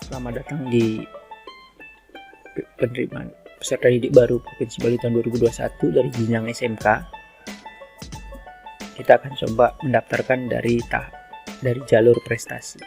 Selamat datang di penerimaan peserta didik baru Provinsi Bali tahun 2021 dari jenjang SMK. Kita akan coba mendaftarkan dari jalur prestasi.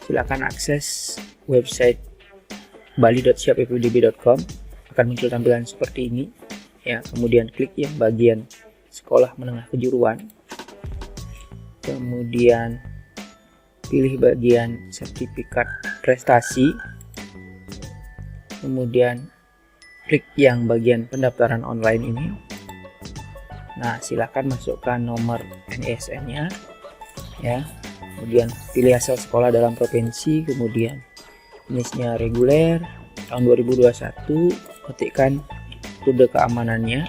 Silakan akses website bali.siapppdb.com. Akan muncul tampilan seperti ini. Ya, kemudian klik yang bagian sekolah menengah kejuruan. Kemudian pilih bagian sertifikat prestasi, kemudian klik yang bagian pendaftaran online ini. Nah, silakan masukkan nomor NISN-nya, ya. Kemudian pilih asal sekolah dalam provinsi, kemudian jenisnya reguler tahun 2021, ketikkan kode keamanannya.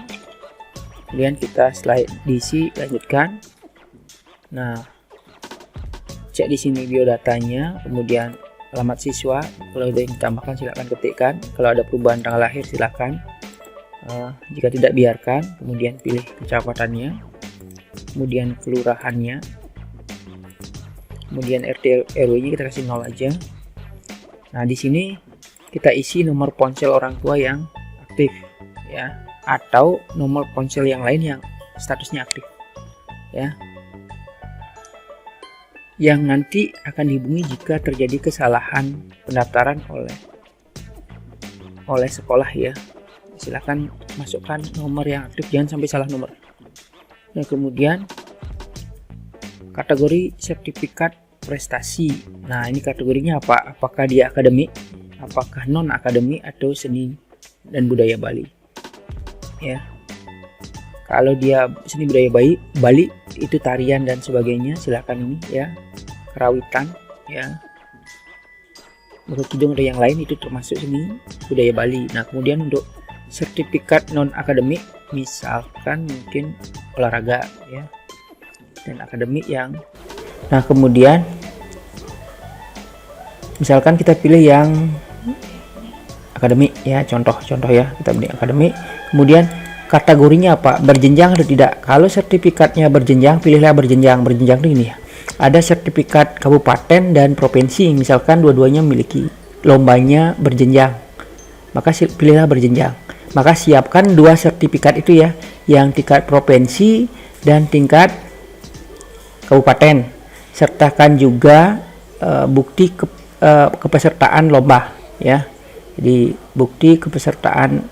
Kemudian kita setelah diisi lanjutkan. Nah, cek di sini biodatanya, kemudian alamat siswa. Kalau ada yang ditambahkan silakan ketikkan. Kalau ada perubahan tanggal lahir silakan. Jika tidak biarkan. Kemudian pilih kecamatannya, kemudian kelurahannya, kemudian RT RW-nya kita kasih 0 aja. Nah, di sini kita isi nomor ponsel orang tua yang aktif, ya, atau nomor ponsel yang lain yang statusnya aktif, ya, yang nanti akan dihubungi jika terjadi kesalahan pendaftaran oleh sekolah, ya. Silakan masukkan nomor yang aktif, jangan sampai salah nomor. Nah, kemudian kategori sertifikat prestasi. Nah, ini kategorinya apa? Apakah dia akademik, apakah non akademik, atau seni dan budaya Bali, ya. Kalau dia seni budaya Bali itu tarian dan sebagainya, silakan ini, ya. Kerawitan, ya. Menurut Kidung ada yang lain, itu termasuk seni budaya Bali. Nah, kemudian untuk sertifikat non akademik, misalkan mungkin olahraga, ya, dan akademik yang. Nah, kemudian misalkan kita pilih yang akademik, ya, contoh ya, kita pilih akademik. Kemudian kategorinya apa? Berjenjang atau tidak? Kalau sertifikatnya berjenjang, pilihlah berjenjang. Berjenjang itu ini, ya. Ada sertifikat kabupaten dan provinsi, misalkan dua-duanya memiliki, lombanya berjenjang, maka pilihlah berjenjang. Maka siapkan 2 sertifikat itu, ya, yang tingkat provinsi dan tingkat kabupaten. Sertakan juga bukti kepesertaan lomba, ya. Jadi bukti kepesertaan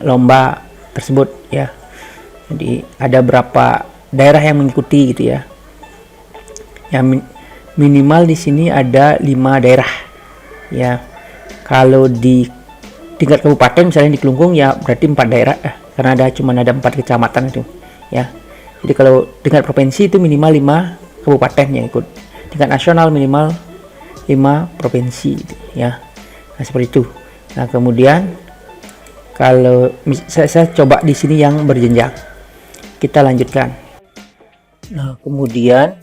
lomba tersebut, ya. Jadi ada berapa daerah yang mengikuti, gitu, ya. Yang minimal di sini ada 5 daerah, ya. Kalau di tingkat kabupaten misalnya di Kelungkung, ya berarti 4 daerah, karena cuma ada 4 kecamatan itu, ya. Jadi kalau tingkat provinsi itu minimal 5 kabupaten yang ikut. Tingkat nasional minimal 5 provinsi, ya. Nah, seperti itu. Nah, kemudian kalau saya coba di sini yang berjenjang, kita lanjutkan. Nah, kemudian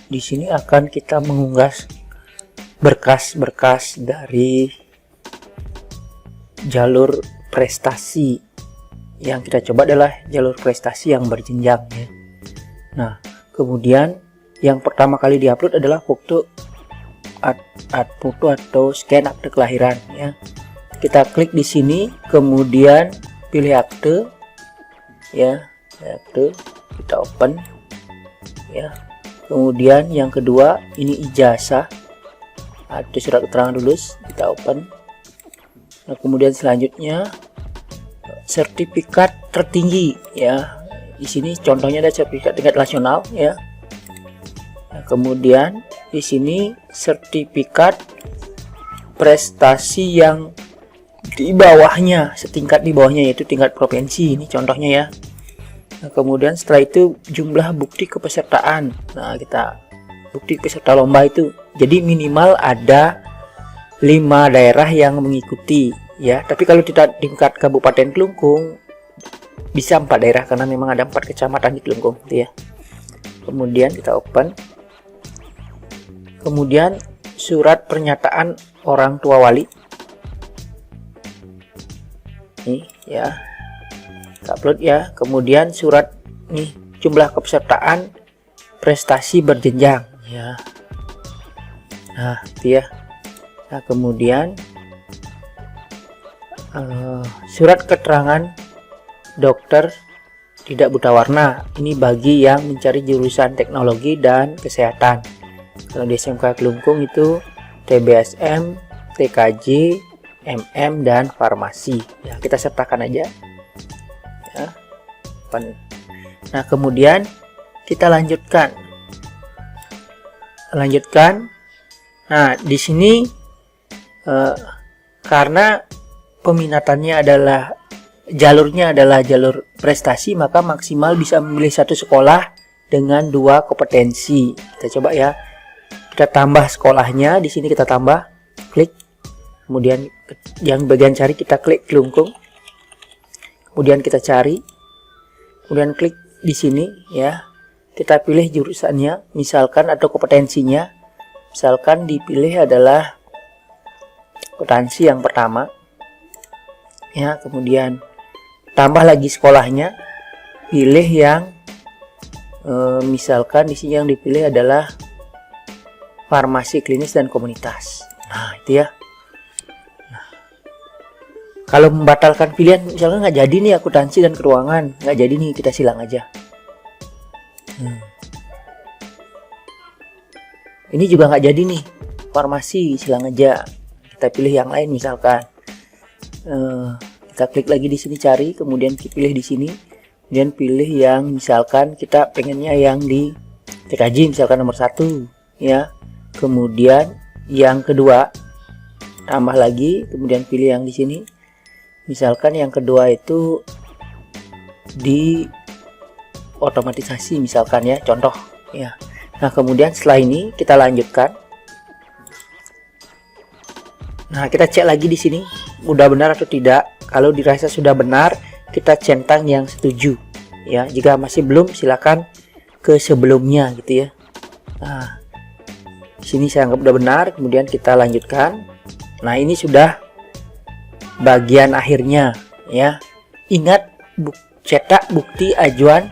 di sini akan kita mengunggah berkas-berkas dari jalur prestasi. Yang kita coba adalah jalur prestasi yang berjenjang, ya. Nah, kemudian yang pertama kali diupload adalah foto atau scan akte kelahiran, ya. Kita klik di sini, kemudian pilih akte, ya, akte, kita open, ya. Kemudian yang kedua ini ijazah atau surat keterangan lulus, kita open. Nah, kemudian selanjutnya sertifikat tertinggi, ya. Di sini contohnya ada sertifikat tingkat nasional, ya. Nah, kemudian di sini sertifikat prestasi yang di bawahnya, setingkat di bawahnya, yaitu tingkat provinsi. Ini contohnya, ya. Nah, kemudian setelah itu jumlah bukti kepesertaan. Nah, kita bukti peserta lomba itu, jadi minimal ada 5 daerah yang mengikuti ya. Tapi kalau tidak tingkat Kabupaten Kelungkung bisa 4 daerah karena memang ada 4 kecamatan di Kelungkung gitu ya. Kemudian kita open. Kemudian surat pernyataan orang tua wali. Nih ya. Kita upload ya. Kemudian surat nih jumlah kepesertaan prestasi berjenjang ya. Nah, itu ya. Nah, kemudian surat keterangan dokter tidak buta warna. Ini bagi yang mencari jurusan teknologi dan kesehatan. Kalau di SMK Kelungkung itu TBSM, TKJ, MM dan farmasi. Ya, kita sertakan aja. Ya. Nah, kemudian kita lanjutkan. Nah, di sini karena peminatannya adalah jalurnya adalah jalur prestasi, maka maksimal bisa memilih satu sekolah dengan 2 kompetensi. Kita coba ya. Kita tambah sekolahnya, di sini kita tambah, klik. Kemudian yang bagian cari kita klik Kelungkung. Kemudian kita cari. Kemudian klik di sini ya. Kita pilih jurusannya, misalkan atau kompetensinya. Misalkan dipilih adalah kompetensi yang pertama. Ya, kemudian tambah lagi sekolahnya, pilih yang misalkan di sini yang dipilih adalah farmasi klinis dan komunitas. Nah, itu ya. Nah, kalau membatalkan pilihan, misalkan nggak jadi nih akuntansi dan keuangan, nggak jadi nih, kita silang aja. Ini juga nggak jadi nih, farmasi, silang aja. Kita pilih yang lain misalkan. Kita klik lagi di sini cari, kemudian pilih di sini, kemudian pilih yang misalkan kita pengennya yang di TKJ misalkan nomor 1 ya. Kemudian yang kedua tambah lagi, kemudian pilih yang di sini. Misalkan yang kedua itu di otomatisasi misalkan ya, contoh ya. Nah, kemudian setelah ini kita lanjutkan. Nah, kita cek lagi di sini udah benar atau tidak. Kalau dirasa sudah benar, kita centang yang setuju ya. Jika masih belum, silakan ke sebelumnya gitu ya. Nah, di sini saya anggap udah benar, kemudian kita lanjutkan. Nah, ini sudah bagian akhirnya ya. Ingat cetak bukti ajuan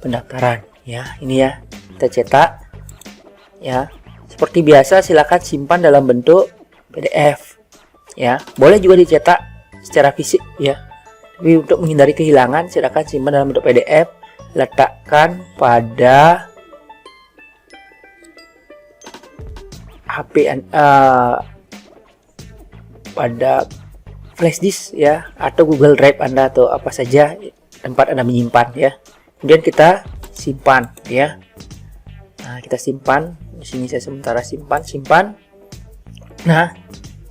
pendaftaran ya. Ini ya, kita cetak ya. Seperti biasa, silakan simpan dalam bentuk PDF ya. Boleh juga dicetak secara fisik ya. Tapi untuk menghindari kehilangan, silakan simpan dalam bentuk PDF, letakkan pada HP pada flash disk ya, atau Google Drive Anda, atau apa saja tempat Anda menyimpan ya. Kemudian kita simpan ya. Nah, kita simpan di sini, saya sementara simpan. Nah,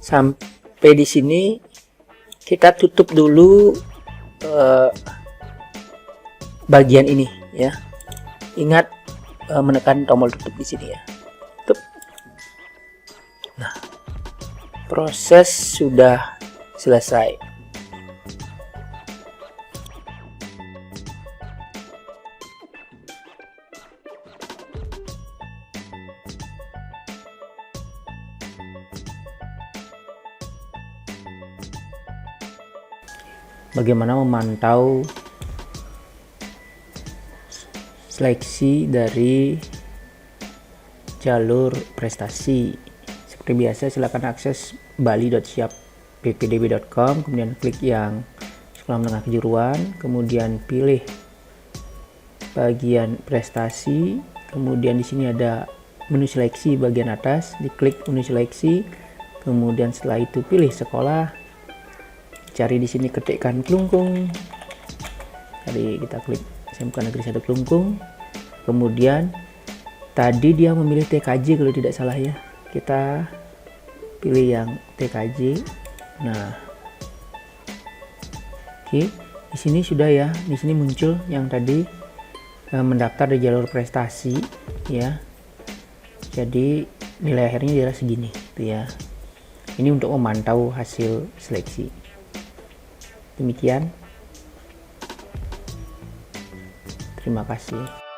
sampai di sini kita tutup dulu bagian ini ya. Ingat menekan tombol tutup di sini ya. Nah, proses sudah selesai. Bagaimana memantau seleksi dari jalur prestasi? Seperti biasa, silakan akses bali.siapppdb.com, kemudian klik yang sekolah menengah kejuruan, kemudian pilih bagian prestasi, kemudian di sini ada menu seleksi bagian atas, diklik menu seleksi, kemudian setelah itu pilih sekolah, cari di sini ketikkan Kelungkung, tadi kita klik SMK Negeri 1 Kelungkung, kemudian tadi dia memilih TKJ kalau tidak salah ya, kita pilih yang TKJ. Nah, oke, di sini sudah ya, di sini muncul yang tadi mendaftar di jalur prestasi ya. Jadi nilai akhirnya adalah segini, gitu ya. Ini untuk memantau hasil seleksi. Demikian. Terima kasih.